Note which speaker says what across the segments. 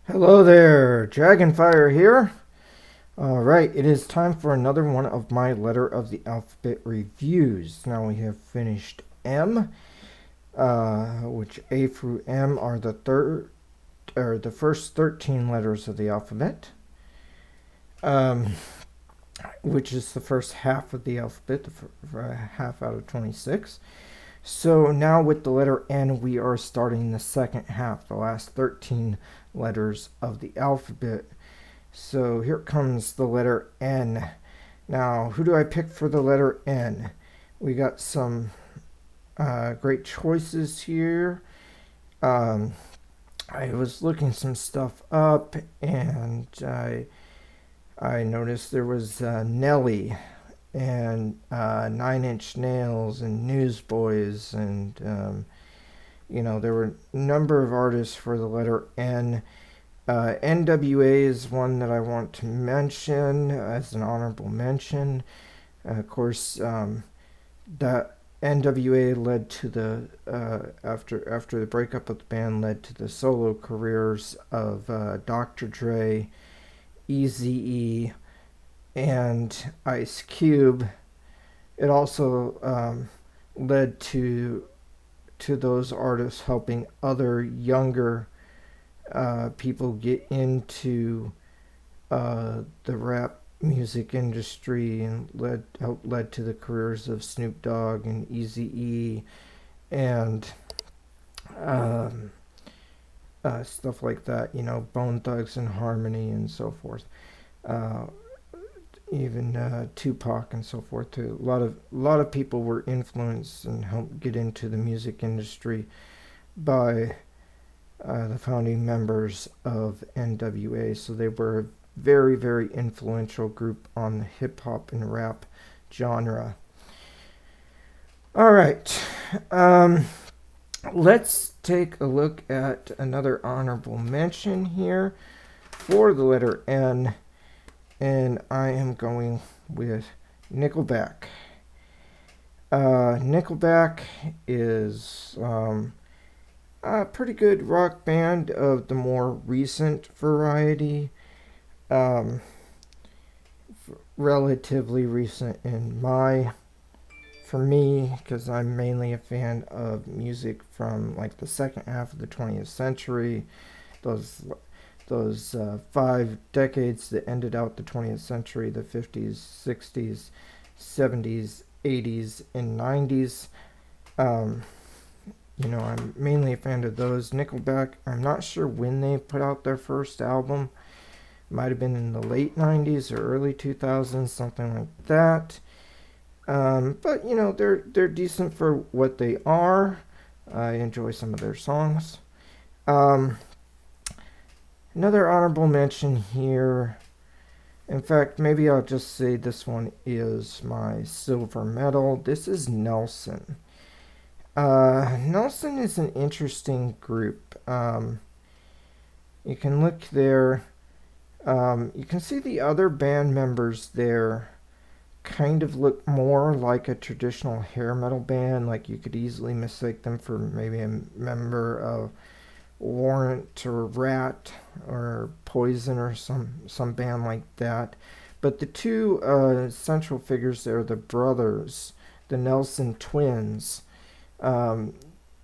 Speaker 1: Hello there, Dragonfire here. Alright, it is time for another one of my letter of the alphabet reviews. Now we have finished M, which A through M are the first 13 letters of the alphabet, um, which is the first half of the alphabet, half out of 26. So now with the letter N, we are starting the second half, the last 13 letters of the alphabet. So here comes the letter N. Now, who do I pick for the letter N? We got some great choices here. Um, I was looking some stuff up, and I noticed there was Nelly and Nine Inch Nails and Newsboys, and there were a number of artists for the letter N. N.W.A is one that I want to mention as an honorable mention. Of course, that N.W.A led to the after the breakup of the band led to the solo careers of Dr. Dre, Eazy-E, and Ice Cube. It also led to those artists helping other younger people get into the rap music industry, and led to the careers of Snoop Dogg and Eazy-E and um, stuff like that. Bone Thugs and Harmony and so forth. Uh, Even Tupac and so forth too. A lot of people were influenced and helped get into the music industry by the founding members of N.W.A. So they were a very, very influential group on the hip hop and rap genre. All right, let's take a look at another honorable mention here for the letter N, and I am going with Nickelback. Nickelback is a pretty good rock band of the more recent variety. Um, Relatively recent for me, because I'm mainly a fan of music from like the second half of the 20th century. Those 5 decades that ended out the 20th century, the 50s, 60s, 70s, 80s, and 90s. Um, I'm mainly a fan of those. Nickelback, I'm not sure when they put out their first album. Might have been in the late 90s or early 2000s, something like that. But they're decent for what they are. I enjoy some of their songs. Um, Another honorable mention here. In fact, maybe I'll just say this one is my silver medal. This is Nelson. Nelson is an interesting group. You can look there. You can see the other band members there kind of look more like a traditional hair metal band. Like you could easily mistake them for maybe a member of Warrant or Rat or Poison or some band like that. But the two central figures there, the brothers, the Nelson twins, um,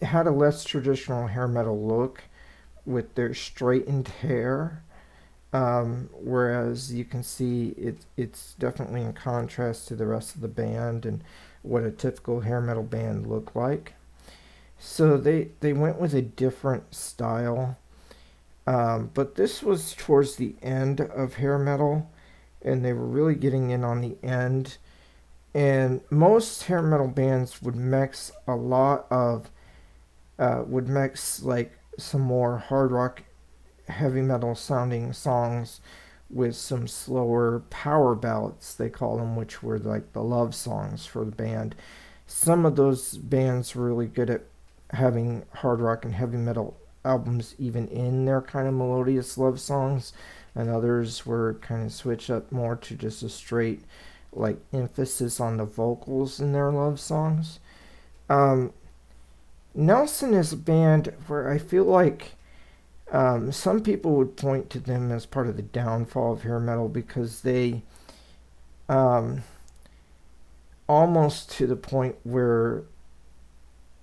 Speaker 1: had a less traditional hair metal look with their straightened hair. Whereas you can see it's definitely in contrast to the rest of the band and what a typical hair metal band looked like. So they went with a different style. But this was towards the end of hair metal, and they were really getting in on the end. And most hair metal bands would mix would mix like some more hard rock, heavy metal sounding songs with some slower power ballads, they call them, which were like the love songs for the band. Some of those bands were really good at having hard rock and heavy metal albums even in their kind of melodious love songs, and others were kind of switched up more to just a straight like emphasis on the vocals in their love songs. Um, Nelson is a band where I feel like Some people would point to them as part of the downfall of hair metal because they um, almost to the point where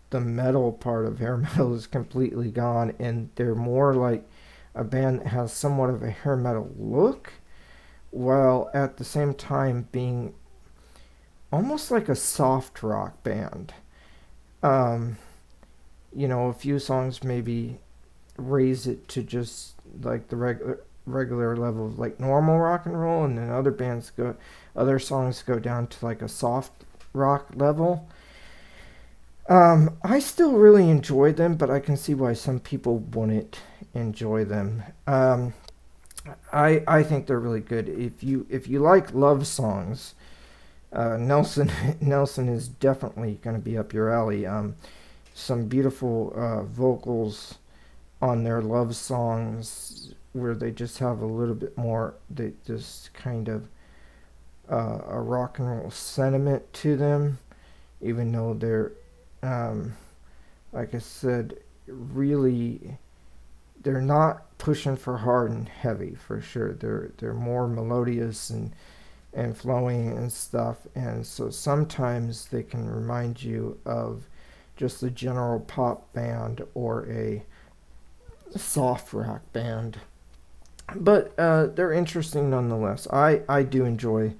Speaker 1: the metal part of hair metal is completely gone, and they're more like a band that has somewhat of a hair metal look, while at the same time being almost like a soft rock band. Um, a few songs maybe raise it to just like the regular level of like normal rock and roll, and then other songs go down to like a soft rock level. I still really enjoy them, but I can see why some people wouldn't enjoy them. I think they're really good. If you like love songs, Nelson Nelson is definitely going to be up your alley. Some beautiful vocals on their love songs where they just have a little bit more, they just kind of a rock and roll sentiment to them, even though they're, um, like I said, really they're not pushing for hard and heavy for sure. They're more melodious and flowing and stuff, and so sometimes they can remind you of just a general pop band or a soft rock band. But they're interesting nonetheless. I do enjoy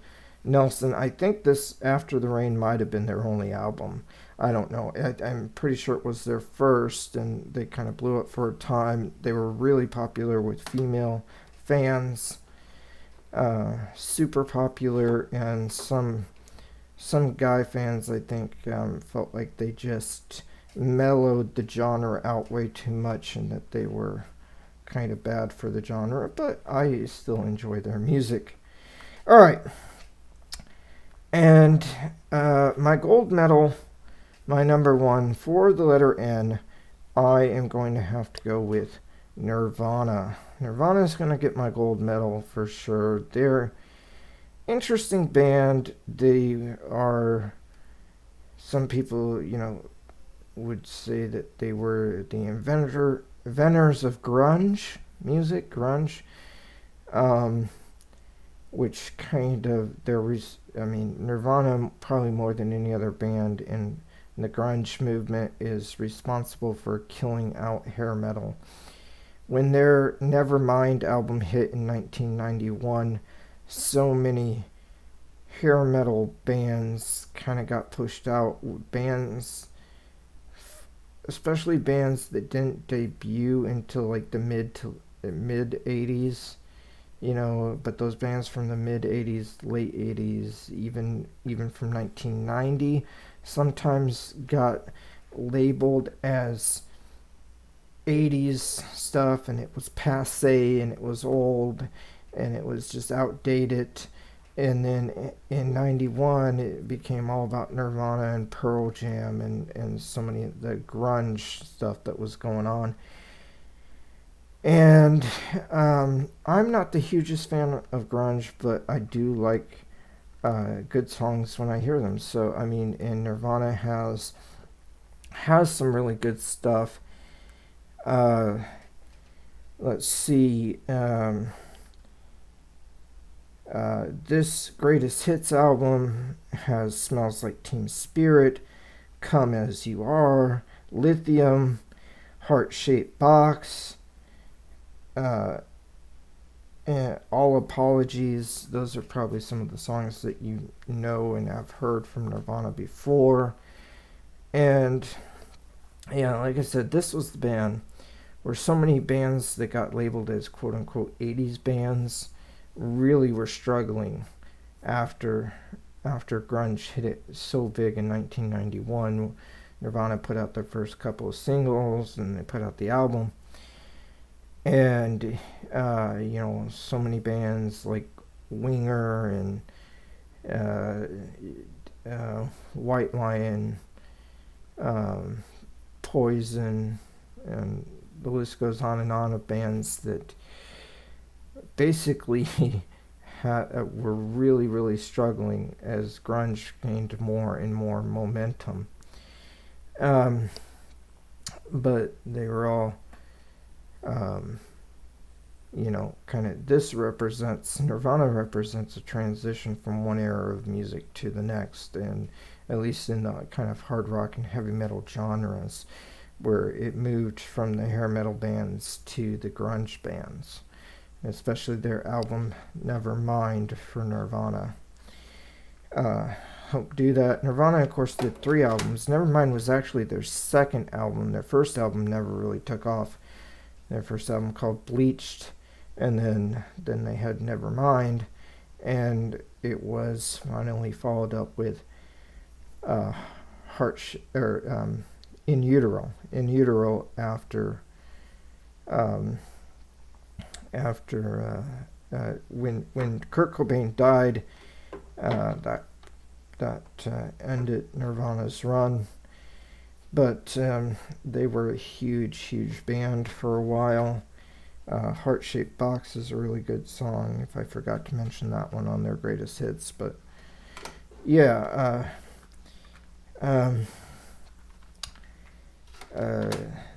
Speaker 1: Nelson. I think this After the Rain might have been their only album. I don't know. I'm pretty sure it was their first, and they kind of blew up for a time. They were really popular with female fans, super popular, and some guy fans I think felt like they just mellowed the genre out way too much, and that they were kind of bad for the genre, but I still enjoy their music. All right, and my gold medal, my number one for the letter N, I am going to have to go with Nirvana. Nirvana is going to get my gold medal for sure. They're interesting band. They are, some people, would say that they were the inventors of grunge music, um, which kind of Nirvana probably more than any other band in the grunge movement is responsible for killing out hair metal. When their Nevermind album hit in 1991, so many hair metal bands kind of got pushed out. Bands, especially bands that didn't debut until like the mid 80s, but those bands from the mid 80s, late 80s, even from 1990 sometimes got labeled as 80s stuff, and it was passe and it was old and it was just outdated. And then in 91 it became all about Nirvana and Pearl Jam and so many of the grunge stuff that was going on. And I'm not the hugest fan of grunge, but I do like good songs when I hear them. So and Nirvana has some really good stuff. Uh, let's see. This greatest hits album has Smells Like Teen Spirit, Come As You Are, Lithium, Heart Shaped Box, and All Apologies. Those are probably some of the songs that you know and have heard from Nirvana before. And yeah, like I said, this was the band where so many bands that got labeled as quote unquote 80s bands really were struggling after grunge hit it so big in 1991. Nirvana put out their first couple of singles and they put out the album, and so many bands like Winger and White Lion, Poison, and the list goes on and on of bands that basically were really, really struggling as grunge gained more and more momentum. But they were all Um, you know, kind of this represents, Nirvana represents a transition from one era of music to the next, and at least in the kind of hard rock and heavy metal genres, where it moved from the hair metal bands to the grunge bands, especially their album Nevermind for Nirvana. Helped do that. Nirvana, of course, did 3 albums. Nevermind was actually their second album. Their first album never really took off. Their first album called Bleached, and then they had Nevermind, and it was finally followed up with In Utero after when Kurt Cobain died. That ended Nirvana's run, but they were a huge band for a while. Heart-Shaped Box is a really good song, if I forgot to mention that one on their greatest hits. But yeah,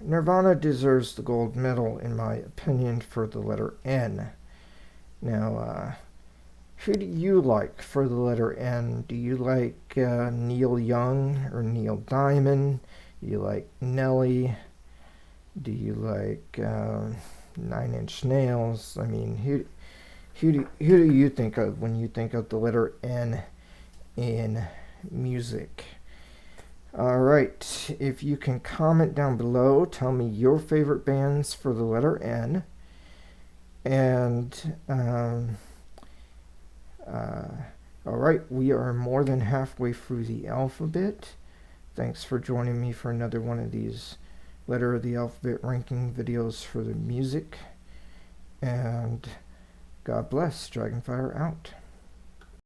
Speaker 1: Nirvana deserves the gold medal, in my opinion, for the letter N. Now, who do you like for the letter N? Do you like Neil Young or Neil Diamond? Do you like Nelly? Do you like Nine Inch Nails? I mean, who do you think of when you think of the letter N in music? All right, if you can comment down below, tell me your favorite bands for the letter N. And all right, we are more than halfway through the alphabet. Thanks for joining me for another one of these letter of the alphabet ranking videos for the music. And God bless. Dragonfire out.